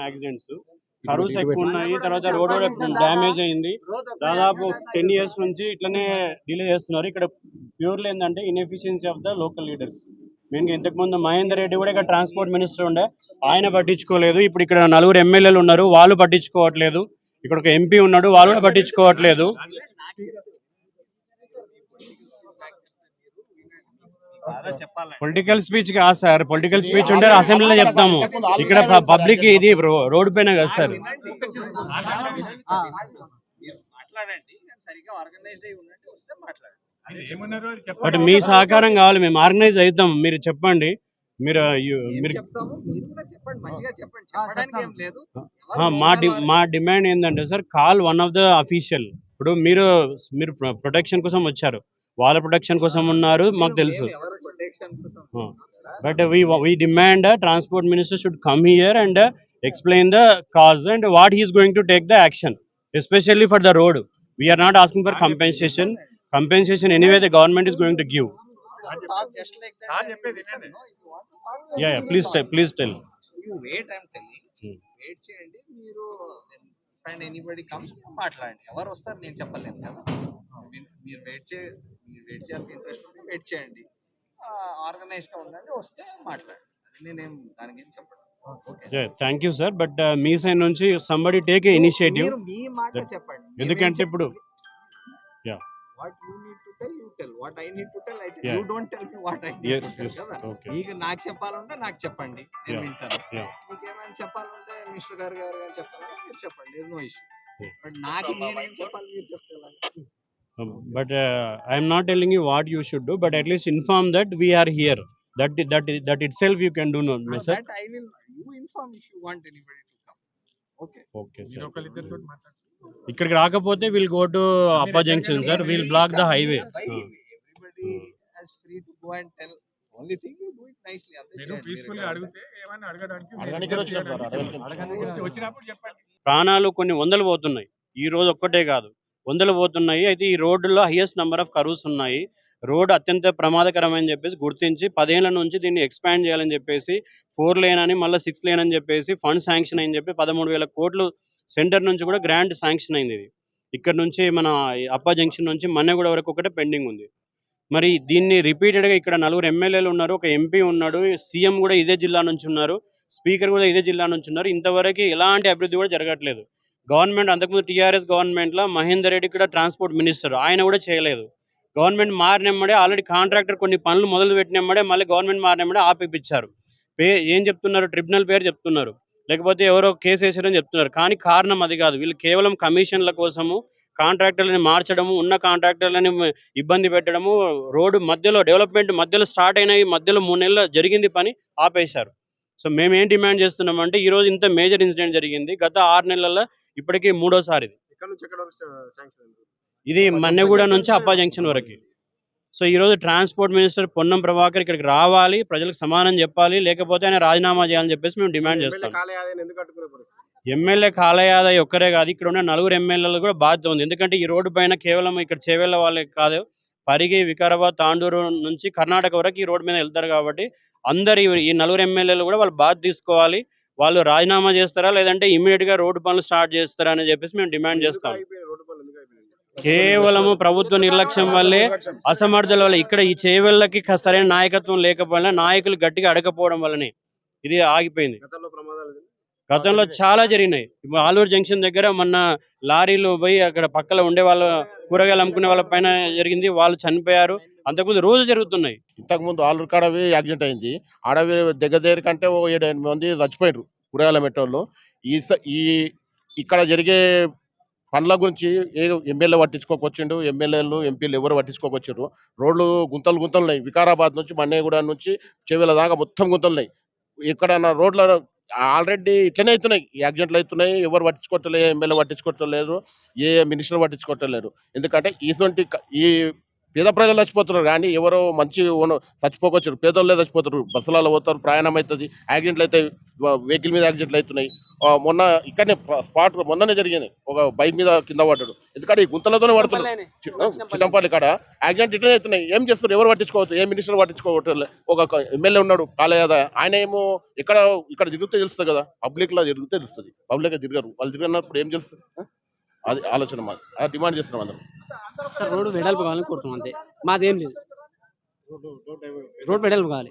Accidents కరూస్ ఎక్కువ ఉన్నాయి. తర్వాత రోడ్ డ్యామేజ్ అయింది. దాదాపు 10 years నుంచి ఇట్లనే డిలే చేస్తున్నారు. ఇక్కడ ప్యూర్లీ ఏంటంటే inefficiency of the local leaders. మెయిన్గా ఇంతకుముందు మహేందర్ రెడ్డి కూడా ఇక్కడ ట్రాన్స్పోర్ట్ మినిస్టర్ ఉండే, ఆయన పట్టించుకోలేదు. ఇప్పుడు ఇక్కడ 4 ఎమ్మెల్యేలు ఉన్నారు, వాళ్ళు పట్టించుకోవట్లేదు. ఇక్కడ ఒక ఎంపీ ఉన్నాడు, వాళ్ళు కూడా పట్టించుకోవట్లేదు. పొలిటికల్ స్పీచ్ కాదు సార్, పొలిటికల్ స్పీచ్ ఉంటే అసెంబ్లీలో చెప్తాము. ఇక్కడ పబ్లిక్ ఇది రోడ్ పైన కదా సార్. బట్ మీ సహకారం కావాలి, మేము ఆర్గనైజ్ అవుతాం. మీరు చెప్పండి, మీరు మా డిమాండ్ ఏంటంటే sir, call one of the official. ఇప్పుడు మీరు ప్రొటెక్షన్ కోసం వచ్చారు, వాళ్ళ ప్రొటెక్షన్ కోసం ఉన్నారు, మాకు తెలుసు. But we demand a transport minister should come here and explain the cause and what he is going to take the action, especially for the road. We are not asking for compensation anyway the government is going to give. Yeah, please tell. You wait, I'm telling. Wait చేయండి మీరు. Find anybody comes మాట్లాడండి. ఎవరు వస్తారు నేను చెప్పలేను కదా. మీరు wait చేయాలి, ఇంట్రెస్ట్ ఉంటే వెయిట్ చేయండి. ఆర్గనైజ్గా ఉండండి, వస్తే మాట్లాడండి. నేనేం దానికి ఏం చెప్పను. Yeah, thank you sir, but me side నుంచి somebody take a initiative. మీ మాట చెప్పండి. ఎందుకంటే ఇప్పుడు what you need to tell, you tell. What I need to tell, I tell. Yeah. You don't tell me what I need to tell కదా. మీకు నాకు చెప్పాలంటే నాకు చెప్పండి, నేను వింటాను. మీకు ఏమైనా చెప్పాలంటే మినిస్టర్ గారు చెప్పాలంటే మీరు చెప్పండి, నో ఇష్యూ. బట్ నాకు నేనేం చెప్పాలి మీరు చెప్తే. But I am not telling you what you should do, but at least inform that we are here. That itself you can do, no sir. That I will. You inform if you want anybody to come. Okay sir. ఇక్కడికి రాకపోతే will go to అప్పా junction sir, will block the highway. Everybody is free to go and tell. Only thing you do it nicely. మీరు peacefully అడిగితే ఏమైనా అడగడానికి వచ్చినప్పుడు చెప్పండి. ప్రాణాలు కొన్ని వందలు పోతున్నాయి, ఈ రోజు ఒక్కటే కాదు, వందలు పోతున్నాయి. అయితే ఈ రోడ్డులో హైయెస్ట్ నెంబర్ ఆఫ్ కరూస్ ఉన్నాయి. రోడ్ అత్యంత ప్రమాదకరమని చెప్పేసి గుర్తించి 10 ఏళ్ల నుంచి దీన్ని ఎక్స్పాండ్ చేయాలని చెప్పేసి 4 lane అని మళ్ళీ 6 lane అని చెప్పేసి ఫండ్ శాంక్షన్ అని చెప్పి 13,000 కోట్లు సెంటర్ నుంచి కూడా గ్రాంట్ శాంక్షన్ అయింది. ఇది ఇక్కడ నుంచి మన అప్పా జంక్షన్ నుంచి మన్నెగూడ వరకు ఒకటే పెండింగ్ ఉంది. మరి దీన్ని రిపీటెడ్గా ఇక్కడ 4 ఎమ్మెల్యేలు ఉన్నారు, ఒక ఎంపీ ఉన్నాడు, సీఎం కూడా ఇదే జిల్లా నుంచి ఉన్నారు, స్పీకర్ కూడా ఇదే జిల్లా నుంచి ఉన్నారు. ఇంతవరకు ఎలాంటి అభివృద్ధి కూడా జరగట్లేదు. గవర్నమెంట్ అంతకుముందు టీఆర్ఎస్ గవర్నమెంట్లో మహేందర్ రెడ్డి కూడా ట్రాన్స్పోర్ట్ మినిస్టర్, ఆయన కూడా చేయలేదు. గవర్నమెంట్ మారినమ్మడే ఆల్రెడీ కాంట్రాక్టర్ కొన్ని పనులు మొదలు పెట్టినమ్మడే మళ్ళీ గవర్నమెంట్ మారినమ్మడే ఆపిపించారు. ఏం చెప్తున్నారు, ట్రిబ్యునల్ పేరు చెప్తున్నారు, లేకపోతే ఎవరో కేసు వేసారని చెప్తున్నారు. కానీ కారణం అది కాదు. వీళ్ళు కేవలం కమిషన్ల కోసము కాంట్రాక్టర్లని మార్చడము, ఉన్న కాంట్రాక్టర్లని ఇబ్బంది పెట్టడము, రోడ్డు మధ్యలో డెవలప్మెంట్ మధ్యలో స్టార్ట్ అయిన మధ్యలో 3 నెలలు జరిగింది పని ఆపేశారు. సో మేము ఏం డిమాండ్ చేస్తున్నామంటే, ఈరోజు ఇంత మేజర్ ఇన్సిడెంట్ జరిగింది, గత 6 నెలల్లో ఇప్పటికీ 3వసారి ఇది మన్నెగూడ నుంచి అప్పా జంక్షన్ వరకు. సో ఈరోజు ట్రాన్స్పోర్ట్ మినిస్టర్ పొన్నం ప్రభాకర్ ఇక్కడికి రావాలి, ప్రజలకు సమానం చెప్పాలి, లేకపోతే ఆయన రాజీనామా చేయాలని చెప్పేసి మేము డిమాండ్ చేస్తాం. ఎమ్మెల్యే కాలయాదయ్ ఒక్కరే కాదు, ఇక్కడ ఉన్న 4 ఎమ్మెల్యేలు కూడా బాధ్యత ఉంది. ఎందుకంటే ఈ రోడ్డు పైన కేవలం ఇక్కడ చేవెళ్ళ వాళ్ళకి కాదు, పరిగి, వికారాబాద్, తాండూరు నుంచి కర్ణాటక వరకు ఈ రోడ్డు మీద వెళ్తారు. కాబట్టి అందరు ఈ 4 ఎమ్మెల్యేలు కూడా వాళ్ళు బాధ్యత తీసుకోవాలి. వాళ్ళు రాజీనామా చేస్తారా లేదంటే ఇమీడియట్ గా రోడ్డు పనులు స్టార్ట్ చేస్తారా అని చెప్పేసి మేము డిమాండ్ చేస్తాం. కేవలము ప్రభుత్వ నిర్లక్ష్యం వల్లే, అసమర్థుల వల్ల, ఇక్కడ ఈ చేవెళ్ళకి సరైన నాయకత్వం లేకపోయినా, నాయకులు గట్టిగా అడగపోవడం వల్లనే ఇది ఆగిపోయింది. గతంలో చాలా జరిగినాయి. ఇప్పుడు ఆలూరు జంక్షన్ దగ్గర మొన్న లారీలు పోయి అక్కడ పక్కన ఉండే వాళ్ళ కూరగాయలు అమ్ముకునే వాళ్ళ పైన జరిగింది, వాళ్ళు చనిపోయారు. అంతకుముందు రోజు జరుగుతున్నాయి. ఇంతకుముందు ఆలూరు కాడవి యాక్సిడెంట్ అయింది, ఆడవి దగ్గర కంటే 7-8 మంది చచ్చిపోయారు కూరగాయల మెట్టోళ్ళు. ఈ ఇక్కడ జరిగే పనుల గురించి ఎమ్మెల్యే పట్టించుకోకొచ్చిండు, ఎమ్మెల్యేలు ఎంపీలు ఎవరు పట్టించుకోకొచ్చారు. రోడ్లు గుంతలు ఉన్నాయి, వికారాబాద్ నుంచి మన్నెగూడ నుంచి చేవెళ్ళ దాకా మొత్తం గుంతలున్నాయి. ఇక్కడ రోడ్ల ఆల్రెడీ ఇట్లనే అవుతున్నాయి, యాక్సిడెంట్లు అవుతున్నాయి, ఎవరు పట్టించుకోవట్లేదు, ఎమ్మెల్యే పట్టించుకోవట్లేదు, ఏ మినిస్టర్ పట్టించుకోవట్లేదు. ఎందుకంటే ఈ పేద ప్రజలు చచ్చిపోతున్నారు, కానీ ఎవరో మంచి చచ్చిపోకొచ్చారు, పేదోళ్ళే చచ్చిపోతారు. బస్సులలో పోతారు, ప్రయాణం అవుతుంది, యాక్సిడెంట్లు అవుతాయి, వెహికల్ మీద యాక్సిడెంట్లు అవుతున్నాయి. మొన్న ఇక్కడనే స్పాట్ మొన్ననే జరిగింది, ఒక బైక్ మీద కింద పడ్డాడు. ఎందుకంటే ఈ గుంతలతోనే పడుతున్నాడు. చిట్టంపల్లి కాడ యాక్సిడెంట్ ఇట్లనే అవుతున్నాయి. ఏం చేస్తారు, ఎవరు పట్టించుకోవచ్చు, ఏ మినిస్టర్ పట్టించుకోవట్లేదు. ఒక ఎమ్మెల్యే ఉన్నాడు కాలయాద, ఆయన ఏమో ఇక్కడ తిరిగితే తెలుస్తుంది కదా, పబ్లిక్ లో తిరిగితే తెలుస్తుంది. పబ్లిక్ తిరగరు, వాళ్ళు తిరిగినప్పుడు ఏం తెలుస్తుంది. అది ఆలోచన మాది, అది డిమాండ్ చేస్తున్నాం అందరం. సార్ రోడ్డు వెడల్పు కావాలని కోరుతున్నాం అంతే, మాదేం లేదు. రోడ్ వెడల్పు కావాలి.